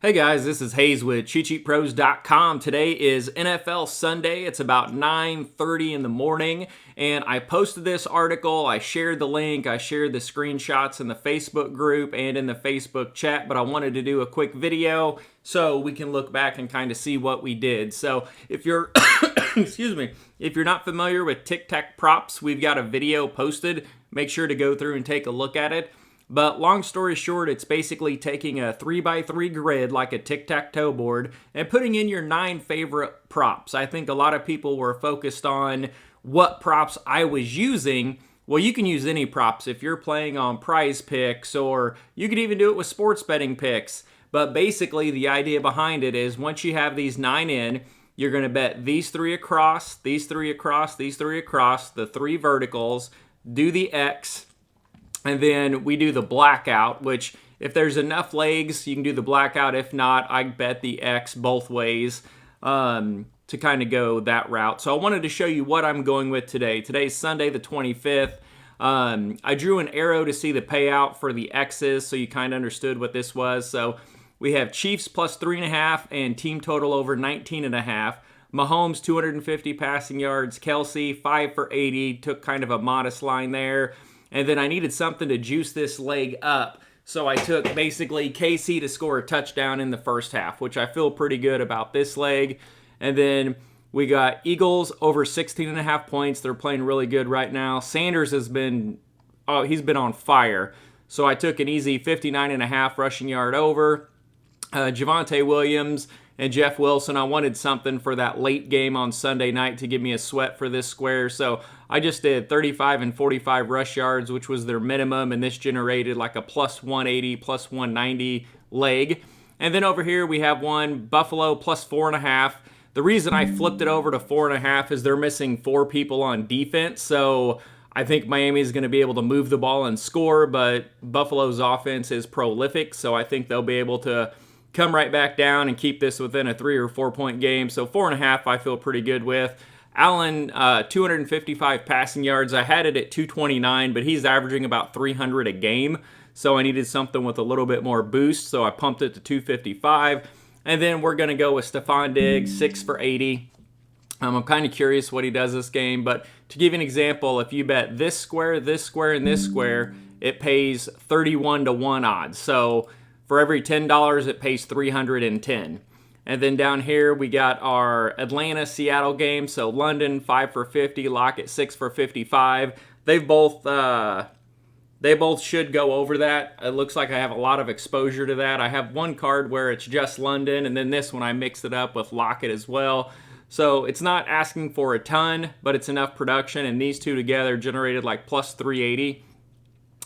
Hey guys, this is Hayes with CheatSheetPros.com. Today is NFL Sunday. It's about 9:30 in the morning, and I posted this article. I shared the link. I shared the screenshots in the Facebook group and in the Facebook chat, but I wanted to do a quick video so we can look back and kind of see what we did. So if you're, excuse me, if you're not familiar with Tic Tac Props, we've got a video posted. Make sure to go through and take a look at it. But long story short, it's basically taking a 3x3 grid like a tic-tac-toe board and putting in your 9 favorite props. I think a lot of people were focused on what props I was using. Well, you can use any props if you're playing on Prize Picks, or you could even do it with sports betting picks. But basically, the idea behind it is once you have these 9 in, you're going to bet these 3 across, these 3 across, these 3 across, the 3 verticals, do the X, and then we do the blackout, which if there's enough legs, you can do the blackout. If not, I bet the X both ways to kind of go that route. So I wanted to show you what I'm going with today. Today's Sunday the 25th. I drew an arrow to see the payout for the X's, so you kind of understood what this was. So we have Chiefs plus 3.5 and team total over 19.5. Mahomes 250 passing yards. Kelsey 5 for 80. Took kind of a modest line there. And then I needed something to juice this leg up. So I took basically KC to score a touchdown in the first half, which I feel pretty good about this leg. And then we got Eagles over 16.5 points. They're playing really good right now. Sanders has been, he's been on fire. So I took an easy 59.5 rushing yard over. Javonte Williams and Jeff Wilson, I wanted something for that late game on Sunday night to give me a sweat for this square. So I just did 35 and 45 rush yards, which was their minimum, and this generated like a plus 180, plus 190 leg. And then over here we have one, Buffalo plus 4.5. The reason I flipped it over to 4.5 is they're missing 4 people on defense. So I think Miami is going to be able to move the ball and score, but Buffalo's offense is prolific, so I think they'll be able to come right back down and keep this within a 3 or 4 point game. So 4.5 I feel pretty good with. Allen, 255 passing yards. I had it at 229, but he's averaging about 300 a game. So I needed something with a little bit more boost, so I pumped it to 255. And then we're going to go with Stephon Diggs, 6 for 80. I'm kind of curious what he does this game, but to give you an example, if you bet this square, and this square, it pays 31 to 1 odds. So for every $10, it pays 310. And then down here, we got our Atlanta-Seattle game. So London, 5 for 50. Lockett, 6 for 55. They both should go over that. It looks like I have a lot of exposure to that. I have one card where it's just London, and then this one I mixed it up with Lockett as well. So it's not asking for a ton, but it's enough production. And these two together generated like plus 380.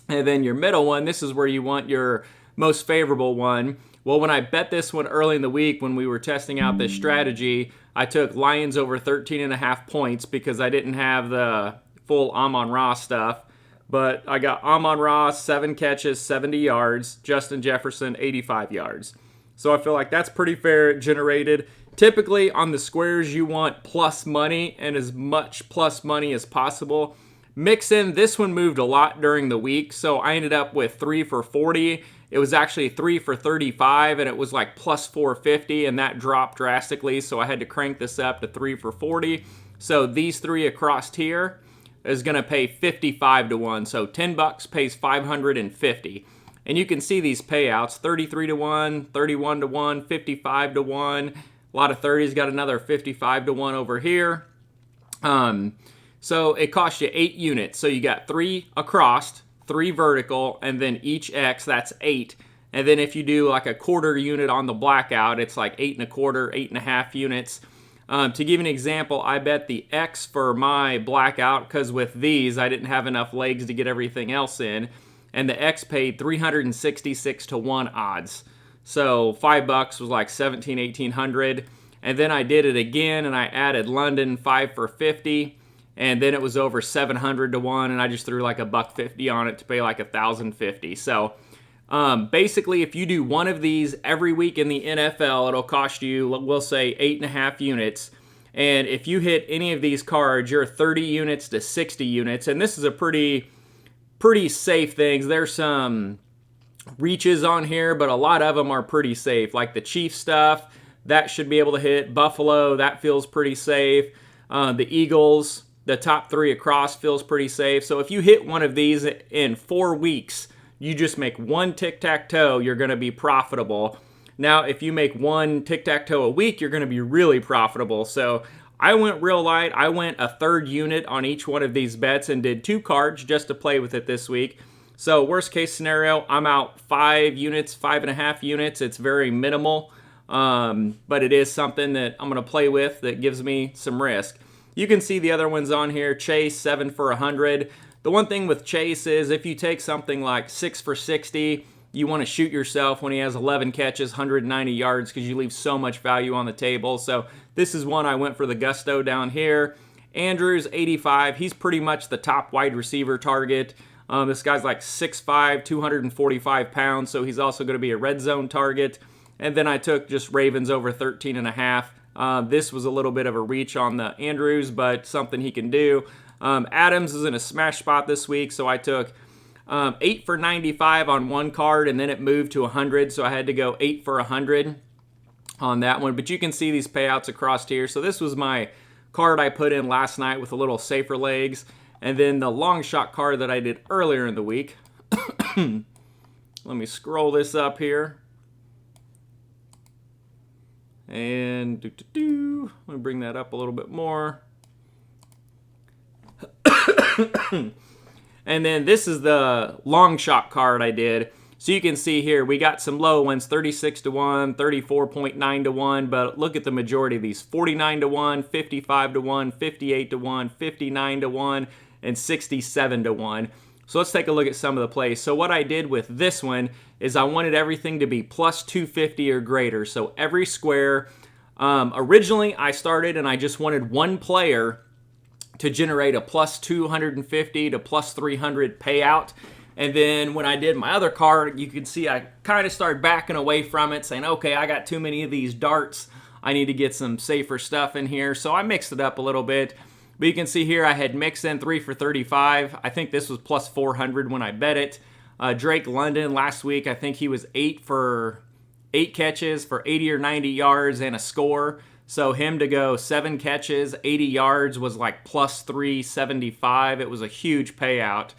And then your middle one, this is where you want your most favorable one. Well, when I bet this one early in the week when we were testing out this strategy, I took Lions over 13.5 points because I didn't have the full Amon-Ra stuff. But I got Amon-Ra, 7 catches, 70 yards. Justin Jefferson, 85 yards. So I feel like that's pretty fair generated. Typically on the squares, you want plus money and as much plus money as possible. Mix in, this one moved a lot during the week, so I ended up with 3 for 40. It was actually 3 for 35, and it was like plus 450, and that dropped drastically, so I had to crank this up to 3 for 40. So these 3 across here is going to pay 55 to 1, so $10 pays 550. And you can see these payouts, 33 to 1, 31 to 1, 55 to 1. A lot of 30s, got another 55 to 1 over here. So it costs you 8 units. So you got 3 across, 3 vertical, and then each X, that's 8. And then if you do like a quarter unit on the blackout, it's like 8 1/4, 8.5 units. To give you an example, I bet the X for my blackout, because with these, I didn't have enough legs to get everything else in. And the X paid 366 to 1 odds. So $5 was like 1,800. And then I did it again, and I added London 5 for 50. And then it was over 700 to 1, and I just threw like $1.50 on it to pay like 1,050. So basically, if you do one of these every week in the NFL, it'll cost you, we'll say, 8.5 units. And if you hit any of these cards, you're 30 units to 60 units. And this is a pretty safe thing. There's some reaches on here, but a lot of them are pretty safe. Like the Chief stuff, that should be able to hit. Buffalo, that feels pretty safe. The Eagles, the top 3 across feels pretty safe. So if you hit one of these in 4 weeks, you just make one tic-tac-toe, you're going to be profitable. Now, if you make one tic-tac-toe a week, you're going to be really profitable. So I went real light. I went a third unit on each one of these bets and did 2 cards just to play with it this week. So worst case scenario, I'm out 5 units, 5.5 units. It's very minimal, but it is something that I'm going to play with that gives me some risk. You can see the other ones on here. Chase, 7 for 100. The one thing with Chase is if you take something like 6 for 60, you want to shoot yourself when he has 11 catches, 190 yards, because you leave so much value on the table. So this is one I went for the gusto down here. Andrews, 85. He's pretty much the top wide receiver target. This guy's like 6'5", 245 pounds, so he's also going to be a red zone target. And then I took just Ravens over 13.5. This was a little bit of a reach on the Andrews, but something he can do. Adams is in a smash spot this week, so I took 8 for 95 on one card, and then it moved to 100, so I had to go 8 for 100 on that one. But you can see these payouts across here. So this was my card I put in last night with a little safer legs. And then the long shot card that I did earlier in the week. Let me scroll this up here. And let me bring that up a little bit more. And then this is the long shot card I did. So you can see here, we got some low ones, 36 to 1, 34.9 to 1, but look at the majority of these, 49 to 1, 55 to 1, 58 to 1, 59 to 1, and 67 to 1. So let's take a look at some of the plays. So what I did with this one is I wanted everything to be plus 250 or greater. So every square, originally I started and I just wanted one player to generate a plus 250 to plus 300 payout. And then when I did my other card, you can see I kind of started backing away from it, saying, okay, I got too many of these darts. I need to get some safer stuff in here. So I mixed it up a little bit. But you can see here I had mixed in 3 for 35. I think this was plus 400 when I bet it. Drake London last week, I think he was 8 catches for 80 or 90 yards and a score. So him to go 7 catches, 80 yards was like plus 375. It was a huge payout.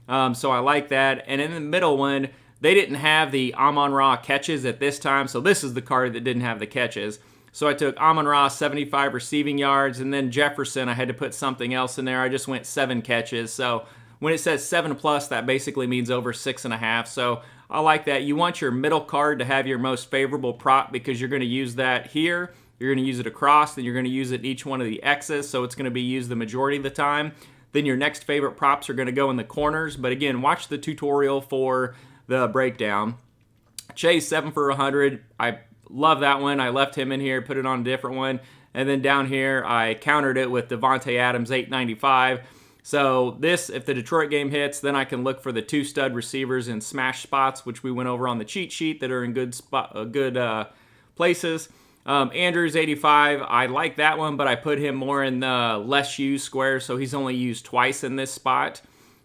So I like that. And in the middle one, they didn't have the Amon-Ra catches at this time. So this is the card that didn't have the catches. So I took Amon-Ra, 75 receiving yards. And then Jefferson, I had to put something else in there. I just went 7 catches. So when it says 7 plus, that basically means over 6.5. So I like that. You want your middle card to have your most favorable prop because you're going to use that here. You're going to use it across. Then you're going to use it in each one of the X's. So it's going to be used the majority of the time. Then your next favorite props are going to go in the corners. But again, watch the tutorial for the breakdown. Chase, 7 for 100. I love that one. I left him in here, put it on a different one. And then down here, I countered it with Devontae Adams, 895. So this, if the Detroit game hits, then I can look for the 2 stud receivers in smash spots, which we went over on the cheat sheet that are in good places. Andrews, 85. I like that one, but I put him more in the less used square, so he's only used twice in this spot.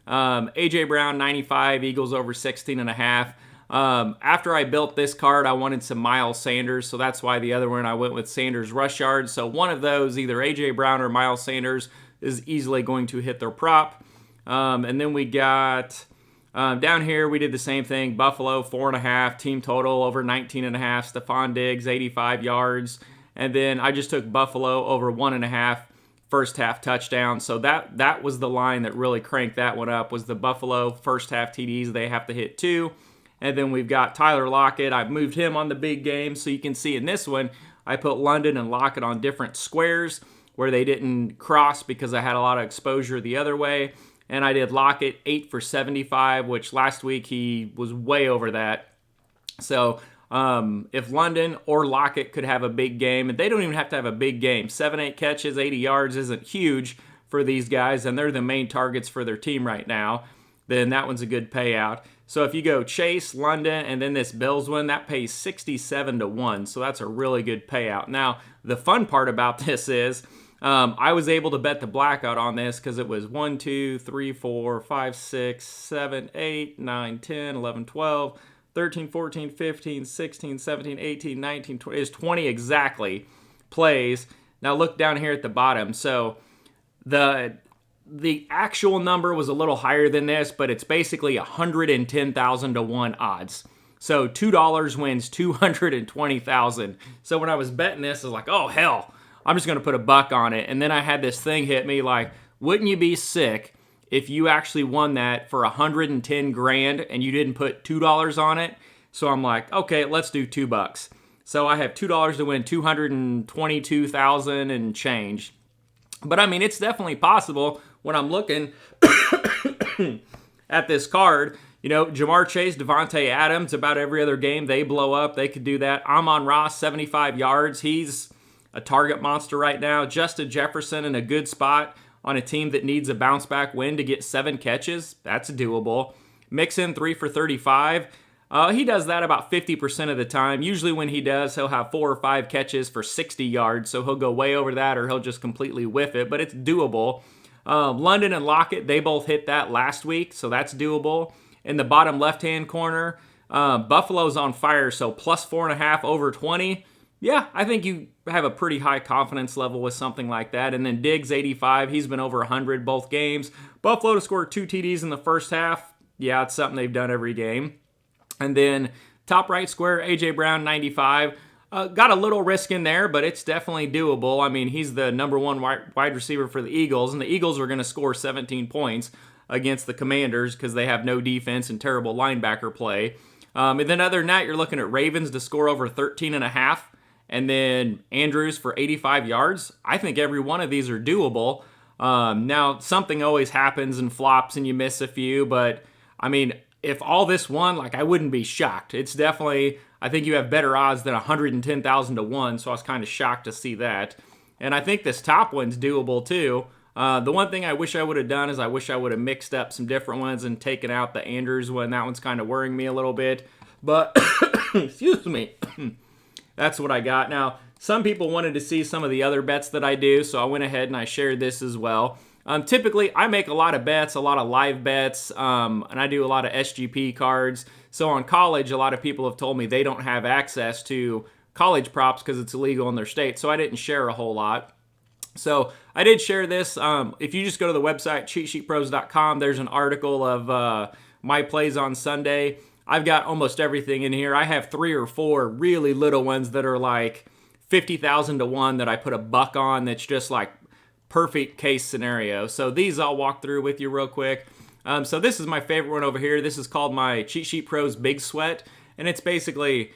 A.J. Brown, 95. Eagles over 16.5. After I built this card, I wanted some Miles Sanders, so that's why the other one I went with Sanders rush yards. So one of those, either A.J. Brown or Miles Sanders, is easily going to hit their prop. And then we got down here, we did the same thing. Buffalo, 4.5. Team total over 19.5. Stephon Diggs, 85 yards. And then I just took Buffalo over 1.5 first half touchdown. So that was the line that really cranked that one up, was the Buffalo first half TDs. They have to hit 2. And then we've got Tyler Lockett. I've moved him on the big game. So you can see in this one, I put London and Lockett on different squares where they didn't cross because I had a lot of exposure the other way. And I did Lockett, 8 for 75, which last week he was way over that. So if London or Lockett could have a big game, and they don't even have to have a big game, 7-8 catches, 80 yards isn't huge for these guys, and they're the main targets for their team right now, then that one's a good payout. So if you go Chase, London, and then this Bills one, that pays 67 to 1. So that's a really good payout. Now, the fun part about this is I was able to bet the blackout on this because it was 1, 2, 3, 4, 5, 6, 7, 8, 9, 10, 11, 12, 13, 14, 15, 16, 17, 18, 19, 20. Is 20 exactly plays. Now look down here at the bottom. So the actual number was a little higher than this, but it's basically 110,000 to 1 odds. So $2 wins 220,000. So when I was betting this, I was like, oh hell, I'm just going to put $1 on it. And then I had this thing hit me like, wouldn't you be sick if you actually won that for 110 grand and you didn't put $2 on it? So I'm like, okay, let's do $2. So I have $2 to win 222,000 and change. But I mean, it's definitely possible when I'm looking at this card. You know, Jamar Chase, Devontae Adams, about every other game, they blow up. They could do that. Amon-Ra, 75 yards. He's a target monster right now. Justin Jefferson in a good spot on a team that needs a bounce-back win to get 7 catches. That's doable. Mixon, 3 for 35. He does that about 50% of the time. Usually when he does, he'll have 4 or 5 catches for 60 yards, so he'll go way over that or he'll just completely whiff it, but it's doable. London and Lockett, they both hit that last week, so that's doable. In the bottom left-hand corner, Buffalo's on fire, so plus 4.5 over 20. Yeah, I think you have a pretty high confidence level with something like that. And then Diggs, 85. He's been over 100 both games. Buffalo to score 2 TDs in the first half. Yeah, it's something they've done every game. And then top right square, A.J. Brown, 95. Got a little risk in there, but it's definitely doable. I mean, he's the number 1 wide receiver for the Eagles, and the Eagles are going to score 17 points against the Commanders because they have no defense and terrible linebacker play. And then other than that, you're looking at Ravens to score over 13.5, and then Andrews for 85 yards. I think every one of these are doable. Now, something always happens and flops and you miss a few, but I mean, if all this won, like, I wouldn't be shocked. It's definitely, I think you have better odds than 110,000 to 1, so I was kind of shocked to see that. And I think this top one's doable too. The one thing I wish I would have done is I wish I would have mixed up some different ones and taken out the Andrews one. That one's kind of worrying me a little bit. But, excuse me, that's what I got. Now, some people wanted to see some of the other bets that I do, so I went ahead and I shared this as well. Typically, I make a lot of bets, a lot of live bets, and I do a lot of SGP cards. So on college, a lot of people have told me they don't have access to college props because it's illegal in their state, so I didn't share a whole lot. So I did share this. If you just go to the website, CheatSheetPros.com, there's an article of my plays on Sunday. I've got almost everything in here. I have 3 or 4 really little ones that are like 50,000 to 1 that I put $1 on that's just like perfect case scenario. So these I'll walk through with you real quick. So this is my favorite one over here. This is called my Cheat Sheet Pros Big Sweat. And it's basically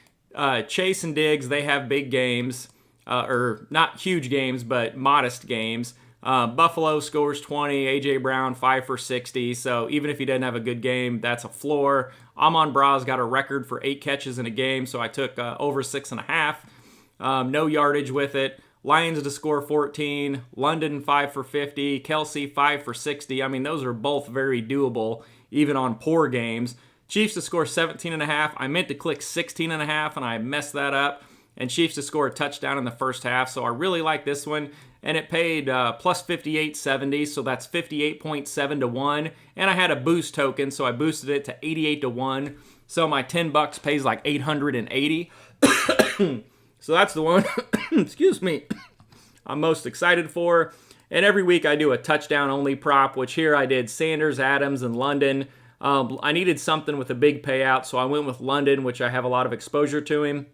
Chase and Diggs, they have big games. Or not huge games, but modest games. Buffalo scores 20, A.J. Brown 5 for 60, so even if he doesn't have a good game, that's a floor. Amon-Ra's got a record for 8 catches in a game, so I took over 6.5. No yardage with it. Lions to score 14, London 5 for 50, Kelsey 5 for 60. I mean, those are both very doable, even on poor games. Chiefs to score 17.5. I meant to click 16.5, and I messed that up. And Chiefs to score a touchdown in the first half. So I really like this one. And it paid plus 58.70, so that's 58.7 to 1. And I had a boost token, so I boosted it to 88 to 1. So my $10 pays like 880. So that's the one, excuse me, I'm most excited for. And every week I do a touchdown-only prop, which here I did Sanders, Adams, and London. I needed something with a big payout, so I went with London, which I have a lot of exposure to him.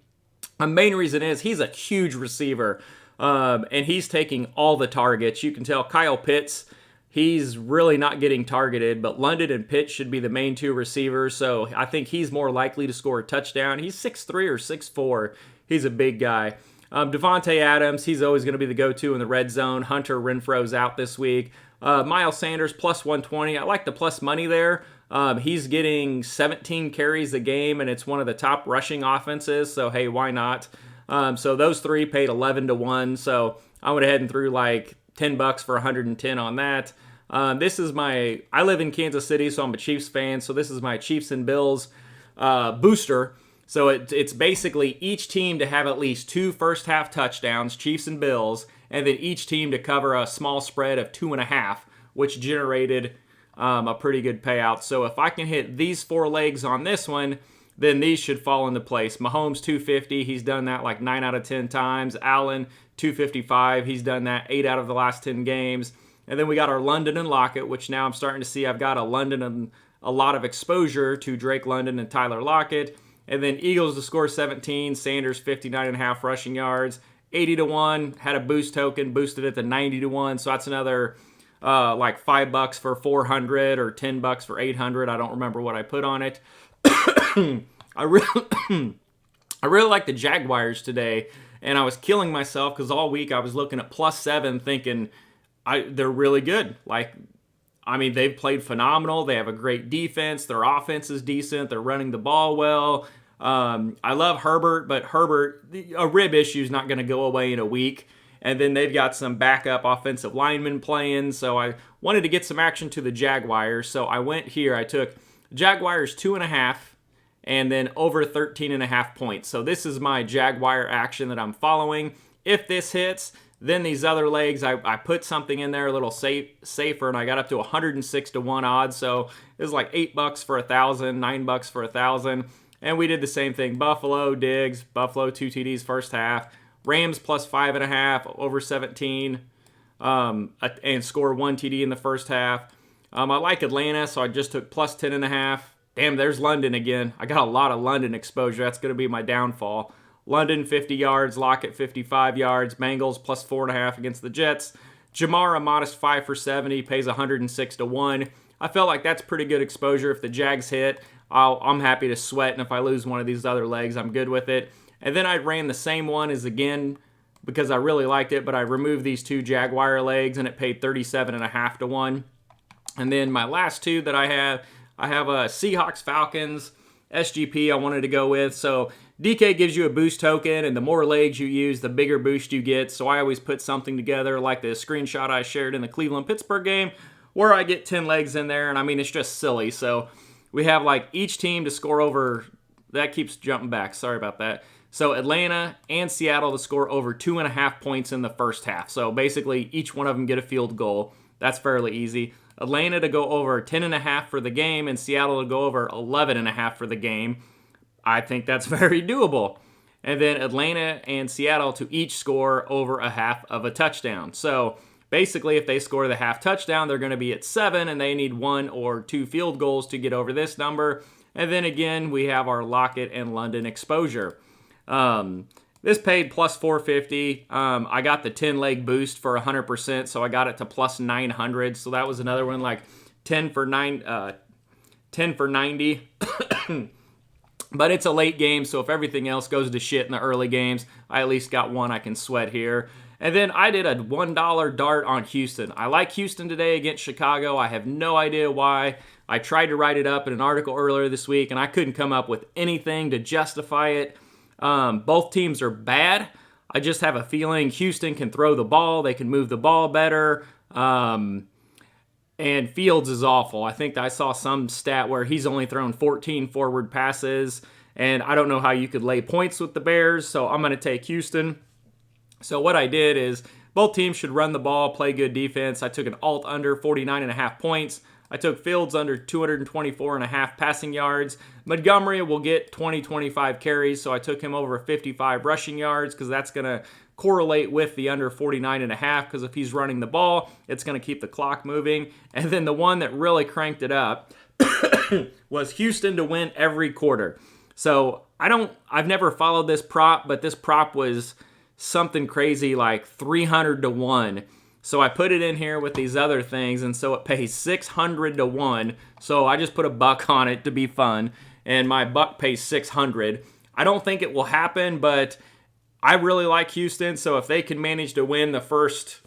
The main reason is he's a huge receiver, and he's taking all the targets. You can tell Kyle Pitts, he's really not getting targeted, but London and Pitts should be the main 2 receivers, so I think he's more likely to score a touchdown. He's 6'3 or 6'4. He's a big guy. Devontae Adams, he's always going to be the go-to in the red zone. Hunter Renfro's out this week. Miles Sanders, plus 120. I like the plus money there. He's getting 17 carries a game, and it's one of the top rushing offenses, so hey, why not? So those 3 paid 11 to 1, so I went ahead and threw like $10 for 110 on that. This is I live in Kansas City, so I'm a Chiefs fan, so this is my Chiefs and Bills booster. So it's basically each team to have at least 2 first-half touchdowns, Chiefs and Bills, and then each team to cover a small spread of 2.5, which generated a pretty good payout. So if I can hit these 4 legs on this one, then these should fall into place. Mahomes 250, he's done that like 9 out of 10 times. Allen 255, he's done that 8 out of the last 10 games. And then we got our London and Lockett, which now I'm starting to see I've got a London and a lot of exposure to Drake London and Tyler Lockett. And then Eagles to score 17, Sanders 59.5 rushing yards, 80 to 1, had a boost token, boosted it to 90 to 1. So that's another like $5 for 400 or $10 for 800. I don't remember what I put on it. I really like the Jaguars today, and I was killing myself because all week I was looking at +7 thinking they're really good. They've played phenomenal. They have a great defense. Their offense is decent. They're running the ball well. I love Herbert, but a rib issue is not going to go away in a week. And then they've got some backup offensive linemen playing. So I wanted to get some action to the Jaguars. So I went here. I took Jaguars 2.5 and then over 13.5 points. So this is my Jaguar action that I'm following. If this hits, then these other legs, I put something in there a little safer, and I got up to 106 to 1 odds. So it was like $8 for 1,000, $9 for 1,000. And we did the same thing. Buffalo, Diggs, Buffalo 2 TDs first half. Rams +5.5 over 17, and score 1 TD in the first half. I like Atlanta, so I just took +10.5. Damn, there's London again. I got a lot of London exposure. That's going to be my downfall. London 50 yards, Lockett 55 yards, Bengals +4.5 against the Jets. Jamar a modest 5 for 70, pays 106 to 1. I felt like that's pretty good exposure. If the Jags hit, I'm happy to sweat, and if I lose one of these other legs, I'm good with it. And then I ran the same one as again because I really liked it, but I removed these 2 Jaguar legs, and it paid 37.5 to 1. And then my last 2 that I have a Seahawks Falcons SGP I wanted to go with. So DK gives you a boost token, and the more legs you use, the bigger boost you get. So I always put something together like the screenshot I shared in the Cleveland-Pittsburgh game where I get 10 legs in there, and it's just silly. So we have like each team to score over, that keeps jumping back, sorry about that. So Atlanta and Seattle to score over 2.5 points in the first half. So basically each one of them get a field goal. That's fairly easy. Atlanta to go over 10.5 for the game, and Seattle to go over 11.5 for the game. I think that's very doable. And then Atlanta and Seattle to each score over a half of a touchdown. So basically, if they score the half touchdown, they're going to be at 7, and they need 1 or 2 field goals to get over this number. And then again, we have our Lockett and London exposure. This paid +450. I got the 10-leg boost for 100%, so I got it to +900. So that was another one, like 10 for 90. But it's a late game, so if everything else goes to shit in the early games, I at least got one I can sweat here. And then I did a $1 dart on Houston. I like Houston today against Chicago. I have no idea why. I tried to write it up in an article earlier this week, and I couldn't come up with anything to justify it. Both teams are bad. I just have a feeling Houston can throw the ball. They can move the ball better. And Fields is awful. I think I saw some stat where he's only thrown 14 forward passes, and I don't know how you could lay points with the Bears, so I'm going to take Houston. So what I did is both teams should run the ball, play good defense. I took an alt under 49.5 points. I took Fields under 224.5 passing yards. Montgomery will get 20-25 carries, so I took him over 55 rushing yards because that's going to correlate with the under 49.5 because if he's running the ball, it's going to keep the clock moving. And then the one that really cranked it up was Houston to win every quarter. So I've never followed this prop, but this prop was something crazy like 300 to 1. So I put it in here with these other things, and so it pays 600 to 1. So I just put $1 on it to be fun, and my buck pays 600. I don't think it will happen, but I really like Houston, so if they can manage to win the first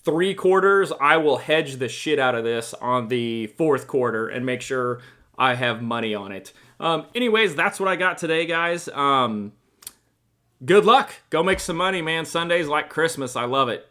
3 quarters, I will hedge the shit out of this on the 4th quarter and make sure I have money on it. Anyways, that's what I got today, guys. Good luck. Go make some money, man. Sunday's like Christmas. I love it.